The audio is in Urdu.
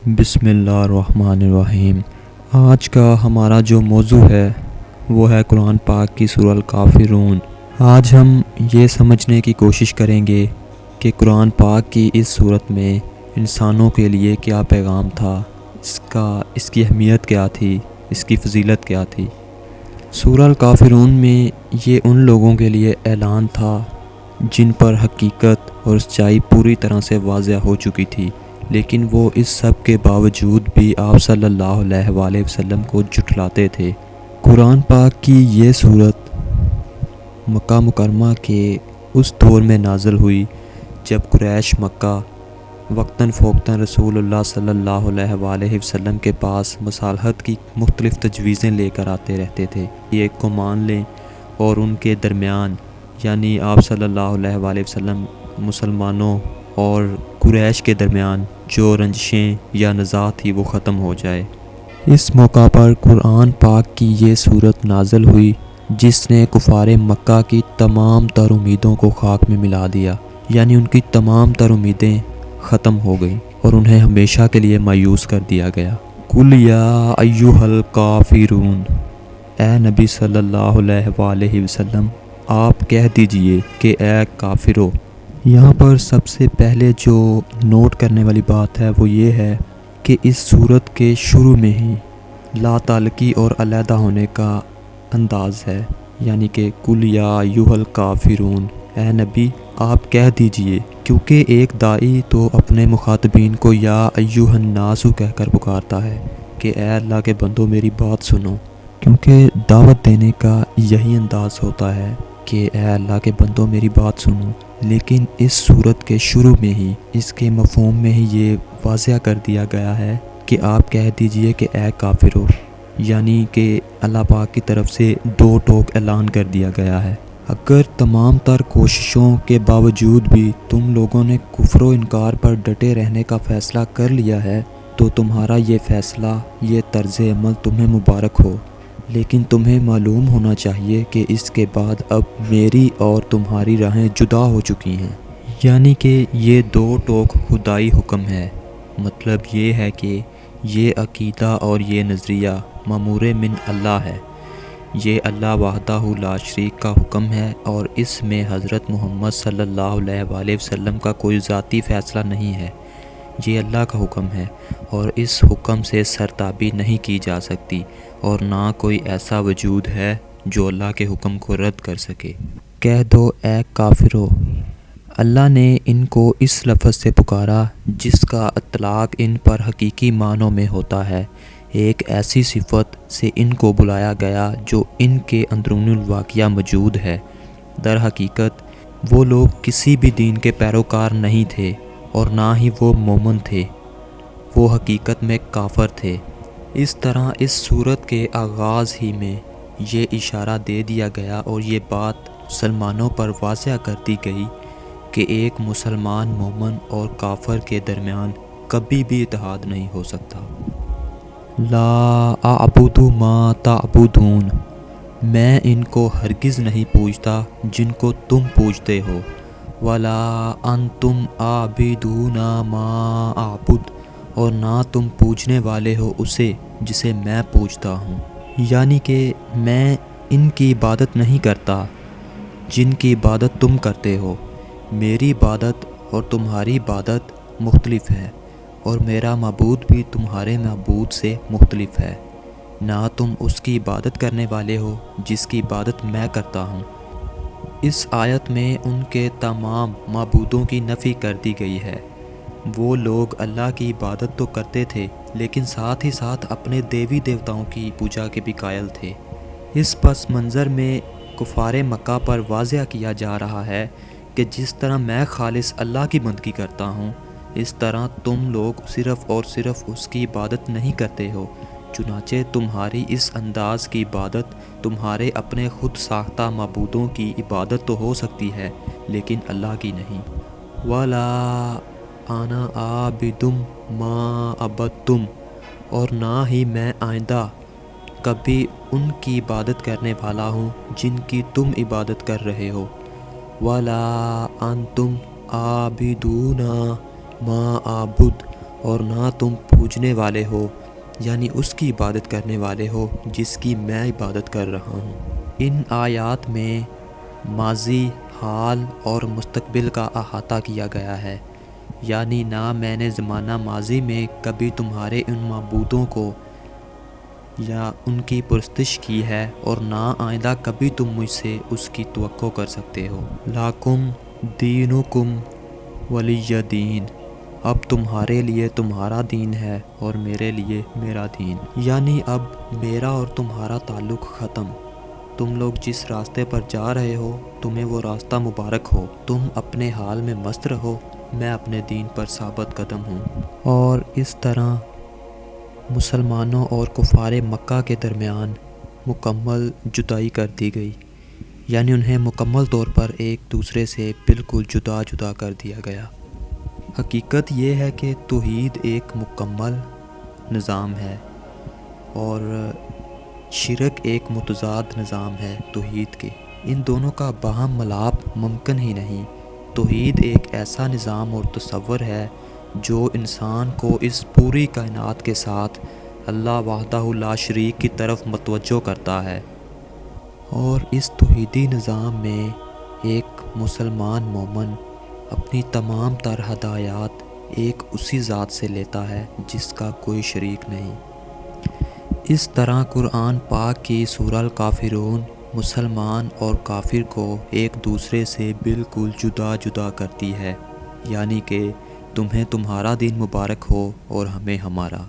بسم اللہ الرحمن الرحیم۔ آج کا ہمارا جو موضوع ہے وہ ہے قرآن پاک کی سورہ الکافرون۔ آج ہم یہ سمجھنے کی کوشش کریں گے کہ قرآن پاک کی اس سورت میں انسانوں کے لیے کیا پیغام تھا، اس کی اہمیت کیا تھی، اس کی فضیلت کیا تھی۔ سورہ الکافرون میں یہ ان لوگوں کے لیے اعلان تھا جن پر حقیقت اور سچائی پوری طرح سے واضح ہو چکی تھی، لیکن وہ اس سب کے باوجود بھی آپ صلی اللہ علیہ وآلہ وسلم کو جھٹلاتے تھے۔ قرآن پاک کی یہ سورت مکہ مکرمہ کے اس دور میں نازل ہوئی جب قریش مکہ وقتاً فوقتاً رسول اللہ صلی اللہ علیہ وآلہ وسلم کے پاس مصالحت کی مختلف تجویزیں لے کر آتے رہتے تھے، ایک کو مان لیں، اور ان کے درمیان یعنی آپ صلی اللہ علیہ وآلہ وسلم مسلمانوں اور قریش کے درمیان جو رنجشیں یا نزاع تھی وہ ختم ہو جائے۔ اس موقع پر قرآن پاک کی یہ سورت نازل ہوئی جس نے کفار مکہ کی تمام تر امیدوں کو خاک میں ملا دیا، یعنی ان کی تمام تر امیدیں ختم ہو گئیں اور انہیں ہمیشہ کے لیے مایوس کر دیا گیا۔ قُلْ یا ایھا الکافرون، اے نبی صلی اللہ علیہ وآلہ وسلم آپ کہہ دیجئے کہ اے کافرو۔ یہاں پر سب سے پہلے جو نوٹ کرنے والی بات ہے وہ یہ ہے کہ اس سورت کے شروع میں ہی لا تعلقی اور علیحدہ ہونے کا انداز ہے، یعنی کہ قُلْ یا ایھا الکافرون، اے نبی آپ کہہ دیجئے، کیونکہ ایک داعی تو اپنے مخاطبین کو یا ایھا الناس کہہ کر پکارتا ہے کہ اے اللہ کے بندو میری بات سنو، کیونکہ دعوت دینے کا یہی انداز ہوتا ہے کہ اے اللہ کے بندو میری بات سنو۔ لیکن اس سورت کے شروع میں ہی اس کے مفہوم میں ہی یہ واضح کر دیا گیا ہے کہ آپ کہہ دیجئے کہ اے کافرو، یعنی کہ اللہ پاک کی طرف سے دو ٹوک اعلان کر دیا گیا ہے۔ اگر تمام تر کوششوں کے باوجود بھی تم لوگوں نے کفر و انکار پر ڈٹے رہنے کا فیصلہ کر لیا ہے تو تمہارا یہ فیصلہ، یہ طرز عمل تمہیں مبارک ہو، لیکن تمہیں معلوم ہونا چاہیے کہ اس کے بعد اب میری اور تمہاری راہیں جدا ہو چکی ہیں، یعنی کہ یہ دو ٹوک خدائی حکم ہے۔ مطلب یہ ہے کہ یہ عقیدہ اور یہ نظریہ مامور من اللہ ہے، یہ اللہ وحدہ لا شریک کا حکم ہے، اور اس میں حضرت محمد صلی اللہ علیہ وآلہ وسلم کا کوئی ذاتی فیصلہ نہیں ہے، یہ اللہ کا حکم ہے، اور اس حکم سے سرتابی نہیں کی جا سکتی، اور نہ کوئی ایسا وجود ہے جو اللہ کے حکم کو رد کر سکے۔ کہہ دو اے کافرو۔ اللہ نے ان کو اس لفظ سے پکارا جس کا اطلاق ان پر حقیقی معنوں میں ہوتا ہے، ایک ایسی صفت سے ان کو بلایا گیا جو ان کے اندرون الواقعہ موجود ہے۔ در حقیقت وہ لوگ کسی بھی دین کے پیروکار نہیں تھے اور نہ ہی وہ مومن تھے، وہ حقیقت میں کافر تھے۔ اس طرح اس سورت کے آغاز ہی میں یہ اشارہ دے دیا گیا اور یہ بات مسلمانوں پر واضح کر دی گئی کہ ایک مسلمان مومن اور کافر کے درمیان کبھی بھی اتحاد نہیں ہو سکتا۔ لا اعبد ما تعبدون، میں ان کو ہرگز نہیں پوجتا جن کو تم پوجتے ہو، ولا انتم عابدون ما اعبد، اور نہ تم پوجنے والے ہو اسے جسے میں پوجتا ہوں، یعنی کہ میں ان کی عبادت نہیں کرتا جن کی عبادت تم کرتے ہو، میری عبادت اور تمہاری عبادت مختلف ہے، اور میرا معبود بھی تمہارے معبود سے مختلف ہے، نہ تم اس کی عبادت کرنے والے ہو جس کی عبادت میں کرتا ہوں۔ اس آیت میں ان کے تمام معبودوں کی نفی کر دی گئی ہے۔ وہ لوگ اللہ کی عبادت تو کرتے تھے لیکن ساتھ ہی ساتھ اپنے دیوی دیوتاؤں کی پوجا کے بھی قائل تھے۔ اس پس منظر میں کفار مکہ پر واضح کیا جا رہا ہے کہ جس طرح میں خالص اللہ کی بندگی کرتا ہوں، اس طرح تم لوگ صرف اور صرف اس کی عبادت نہیں کرتے ہو، چنانچہ تمہاری اس انداز کی عبادت تمہارے اپنے خود ساختہ معبودوں کی عبادت تو ہو سکتی ہے لیکن اللہ کی نہیں۔ وَلَا أَنَا عَابِدٌ مَا عَبَدتُّمْ، اور نہ ہی میں آئندہ کبھی ان کی عبادت کرنے والا ہوں جن کی تم عبادت کر رہے ہو۔ وَلَا أَنْتُمْ عَابِدُونَ مَا أَعْبُدُ، اور نہ تم پوجنے والے ہو، یعنی اس کی عبادت کرنے والے ہو جس کی میں عبادت کر رہا ہوں۔ ان آیات میں ماضی، حال اور مستقبل کا احاطہ کیا گیا ہے، یعنی نہ میں نے زمانہ ماضی میں کبھی تمہارے ان معبودوں کو یا ان کی پرستش کی ہے، اور نہ آئندہ کبھی تم مجھ سے اس کی توقع کر سکتے ہو۔ لاکم دینکم ولی دین، اب تمہارے لیے تمہارا دین ہے اور میرے لیے میرا دین، یعنی اب میرا اور تمہارا تعلق ختم۔ تم لوگ جس راستے پر جا رہے ہو تمہیں وہ راستہ مبارک ہو، تم اپنے حال میں مست رہو، میں اپنے دین پر ثابت قدم ہوں۔ اور اس طرح مسلمانوں اور کفار مکہ کے درمیان مکمل جدائی کر دی گئی، یعنی انہیں مکمل طور پر ایک دوسرے سے بالکل جدا جدا کر دیا گیا۔ حقیقت یہ ہے کہ توحید ایک مکمل نظام ہے اور شرک ایک متضاد نظام ہے توحید کے۔ ان دونوں کا باہم ملاپ ممکن ہی نہیں۔ توحید ایک ایسا نظام اور تصور ہے جو انسان کو اس پوری کائنات کے ساتھ اللہ وحدہ لا شریک کی طرف متوجہ کرتا ہے، اور اس توحیدی نظام میں ایک مسلمان مومن اپنی تمام تر ہدایات ایک اسی ذات سے لیتا ہے جس کا کوئی شریک نہیں۔ اس طرح قرآن پاک کی سورہ الکافرون مسلمان اور کافر کو ایک دوسرے سے بالکل جدا جدا کرتی ہے، یعنی کہ تمہیں تمہارا دین مبارک ہو اور ہمیں ہمارا۔